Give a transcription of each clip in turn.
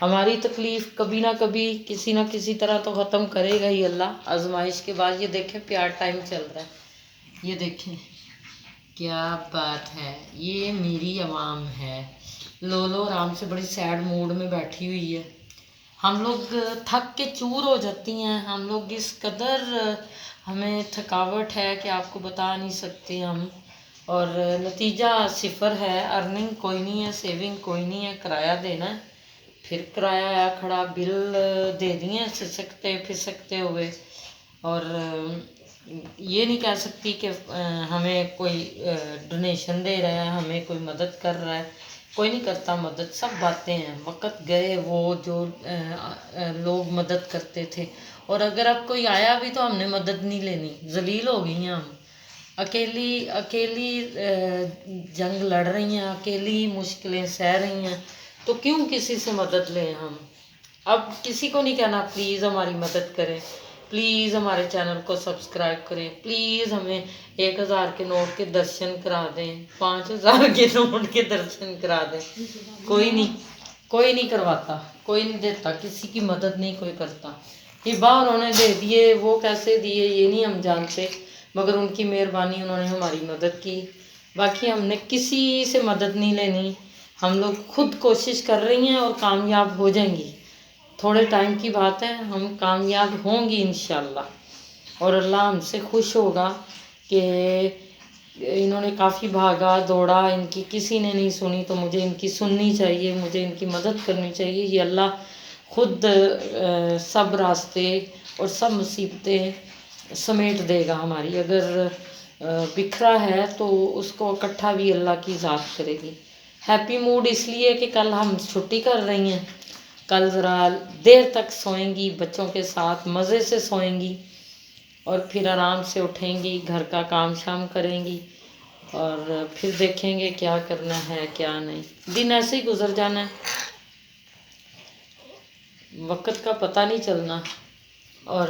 ہماری تکلیف کبھی نہ کبھی کسی نہ کسی طرح تو ختم کرے گا ہی اللہ آزمائش کے بعد۔ یہ دیکھیں پیار ٹائم چل رہا ہے، یہ دیکھیں کیا بات ہے، یہ میری عوام ہے۔ لولو آرام سے بڑی سیڈ موڈ میں بیٹھی ہوئی ہے۔ ہم لوگ تھک کے چور ہو جاتی ہیں، ہم لوگ اس قدر ہمیں تھکاوٹ ہے کہ آپ کو بتا نہیں سکتے ہم، اور نتیجہ صفر ہے، ارننگ کوئی نہیں ہے، سیونگ کوئی نہیں ہے، کرایہ دینا ہے، پھر کرایہ آیا کھڑا، بل دے دیے سسکتے پھسکتے ہوئے، اور یہ نہیں کہہ سکتی کہ ہمیں کوئی ڈونیشن دے رہا ہے، ہمیں کوئی مدد کر رہا ہے، کوئی نہیں کرتا مدد، سب باتیں ہیں۔ وقت گئے وہ جو لوگ مدد کرتے تھے، اور اگر اب کوئی آیا بھی تو ہم نے مدد نہیں لینی، ذلیل ہو گئی ہیں ہم، اکیلی جنگ لڑ رہی ہیں، اکیلی مشکلیں سہ رہی ہیں، تو کیوں کسی سے مدد لیں ہم؟ اب کسی کو نہیں کہنا پلیز ہماری مدد کریں، پلیز ہمارے چینل کو سبسکرائب کریں، پلیز ہمیں 1000 کے نوٹ کے درشن کرا دیں، 5000 کے نوٹ کے درشن کرا دیں۔ کوئی نہیں کرواتا، کوئی نہیں دیتا، کسی کی مدد نہیں کوئی کرتا۔ ہبا انہوں نے دے دیے، وہ کیسے دیے یہ نہیں ہم جانتے، مگر ان کی مہربانی، انہوں نے ہماری مدد کی۔ باقی ہم نے کسی سے مدد نہیں لینی، ہم لوگ خود کوشش کر رہی ہیں اور کامیاب ہو جائیں گی، تھوڑے ٹائم کی بات ہے، ہم کامیاب ہوں گی انشاءاللہ، اور اللہ ہم سے خوش ہوگا کہ انہوں نے کافی بھاگا دوڑا، ان کی کسی نے نہیں سنی تو مجھے ان کی سننی چاہیے، مجھے ان کی مدد کرنی چاہیے۔ یہ اللہ خود سب راستے اور سب مصیبتیں سمیٹ دے گا ہماری، اگر بکھرا ہے تو اس کو اکٹھا بھی اللہ کی ذات کرے گی۔ ہیپی موڈ اس لیے کہ کل ہم چھٹی کر رہی ہیں، کل ذرا دیر تک سوئیں گی، بچوں کے ساتھ مزے سے سوئیں گی، اور پھر آرام سے اٹھیں گی، گھر کا کام شام کریں گی، اور پھر دیکھیں گے کیا کرنا ہے کیا نہیں، دن ایسے ہی گزر جانا ہے، وقت کا پتہ نہیں چلنا۔ اور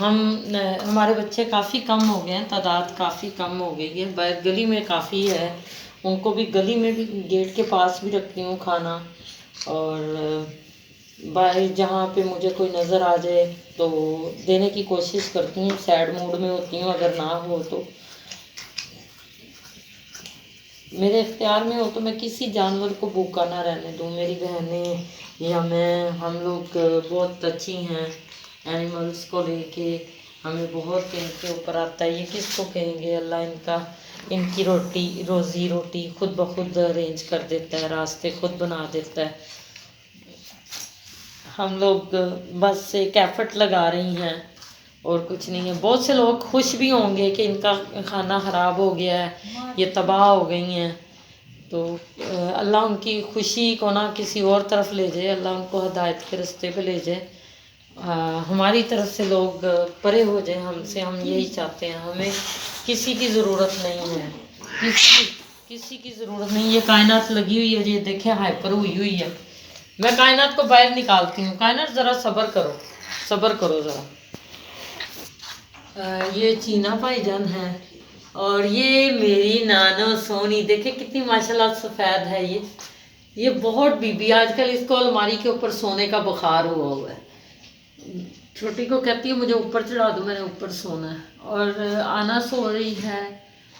ہمارے بچے کافی کم ہو گئے ہیں، تعداد کافی کم ہو گئی ہے، باہر گلی میں کافی ہے، ان کو بھی گلی میں بھی گیٹ کے پاس بھی رکھتی ہوں کھانا، اور باہر جہاں پہ مجھے کوئی نظر آ جائے تو دینے کی کوشش کرتی ہوں، سیڈ موڈ میں ہوتی ہوں، اگر نہ ہو تو میرے اختیار میں ہو تو میں کسی جانور کو بھوکا نہ رہنے دوں، میری بہنیں یا ہم لوگ بہت اچھی ہیں اینیملس کو لے کے، ہمیں بہت ان کے اوپر آتا ہے، یہ کس کو کہیں گے، اللہ ان کی روزی روٹی خود بخود ارینج کر دیتا ہے، راستے خود بنا دیتا ہے، ہم لوگ بس ایک ایفرٹ لگا رہی ہیں اور کچھ نہیں ہے۔ بہت سے لوگ خوش بھی ہوں گے کہ ان کا کھانا خراب ہو گیا ہے، یہ تباہ ہو گئی ہیں، تو اللہ ان کی خوشی کو نہ کسی اور طرف لے جائے، اللہ ان کو ہدایت کے رستے پہ لے جائے، ہماری طرف سے لوگ پرے ہو جائیں ہم سے، ہم یہی چاہتے ہیں، ہمیں کسی کی ضرورت نہیں ہے، کسی کی ضرورت نہیں، یہ کائنات لگی ہوئی ہے، یہ دیکھیں ہائپر ہوئی ہے، میں کائنات کو باہر نکالتی ہوں، کائنات ذرا صبر کرو ذرا۔ یہ چینا بھائی جان ہے، اور یہ میری نانو سونی، دیکھیں کتنی ماشاءاللہ سفید ہے، یہ بہت بی آج کل اس کو الماری کے اوپر سونے کا بخار ہوا ہے، چھوٹی کو کہتی ہے مجھے اوپر چڑھا دو، میں نے اوپر سونا ہے، اور آنا سو رہی ہے،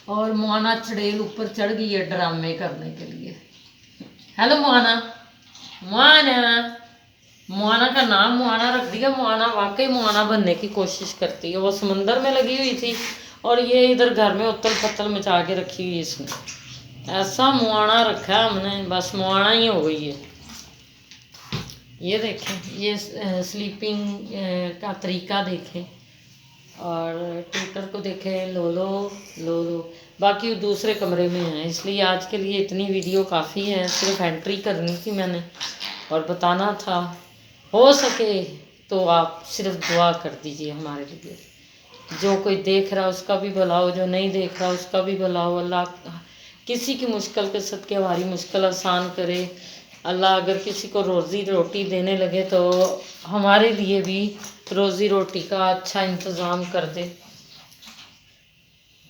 اور موانا چڑیل اوپر چڑھ گئی ہے ڈرامے کرنے کے لیے۔ ہیلو موانا، موانا کا نام موانا رکھ دیا، موانا واقعی موانا بننے کی کوشش کرتی ہے، وہ سمندر میں لگی ہوئی تھی اور یہ ادھر گھر میں اتل پتل مچا کے رکھی ہوئی اس نے، ایسا موانا رکھا ہے ہم نے، بس موانا ہی ہو گئی ہے۔ یہ دیکھیں، یہ سلیپنگ کا طریقہ دیکھیں، اور ٹویٹر کو دیکھیں، لولو باقی دوسرے کمرے میں ہیں، اس لیے آج کے لیے اتنی ویڈیو کافی ہے، صرف انٹری کرنی تھی میں نے اور بتانا تھا، ہو سکے تو آپ صرف دعا کر دیجئے ہمارے لیے، جو کوئی دیکھ رہا اس کا بھی بھلا ہو، جو نہیں دیکھ رہا اس کا بھی بھلا ہو، اللہ کسی کی مشکل کے صدقے ہماری مشکل آسان کرے، اللہ اگر کسی کو روزی روٹی دینے لگے تو ہمارے لیے بھی روزی روٹی کا اچھا انتظام کر دے،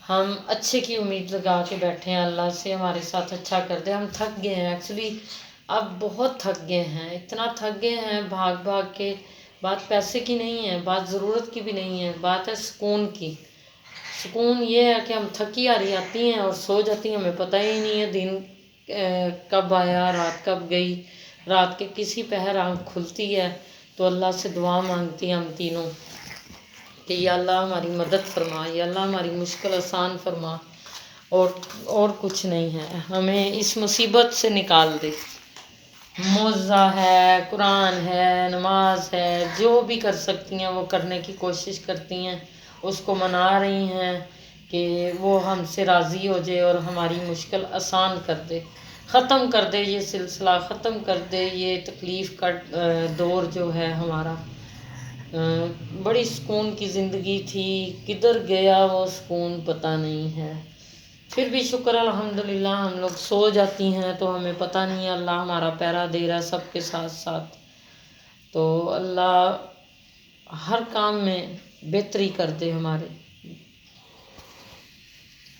ہم اچھے کی امید لگا کے بیٹھے ہیں، اللہ سے ہمارے ساتھ اچھا کر دے، ہم تھک گئے ہیں ایکچولی، اب بہت تھک گئے ہیں، اتنا تھک گئے ہیں بھاگ بھاگ کے. بات پیسے کی نہیں ہے، بات ضرورت کی بھی نہیں ہے، بات ہے سکون کی. سکون یہ ہے کہ ہم تھکی ہاری آتی ہیں اور سو جاتی ہیں، ہمیں پتہ ہی نہیں ہے دن کب آیا، رات کب گئی. رات کے کسی پہر آنکھ کھلتی ہے تو اللہ سے دعا مانگتی ہیں ہم تینوں کہ یا اللہ ہماری مدد فرما، یا اللہ ہماری مشکل آسان فرما. اور کچھ نہیں ہے، ہمیں اس مصیبت سے نکال دے. موعظہ ہے، قرآن ہے، نماز ہے، جو بھی کر سکتی ہیں وہ کرنے کی کوشش کرتی ہیں، اس کو منا رہی ہیں کہ وہ ہم سے راضی ہو جائے اور ہماری مشکل آسان کر دے، ختم کر دے، یہ سلسلہ ختم کر دے، یہ تکلیف کا دور جو ہے ہمارا. بڑی سکون کی زندگی تھی، کدھر گیا وہ سکون پتہ نہیں ہے. پھر بھی شکر الحمدللہ ہم لوگ سو جاتی ہیں تو ہمیں پتہ نہیں ہے، اللہ ہمارا پہرا دے رہا ہے سب کے ساتھ ساتھ. تو اللہ ہر کام میں بہتری کر دے ہمارے.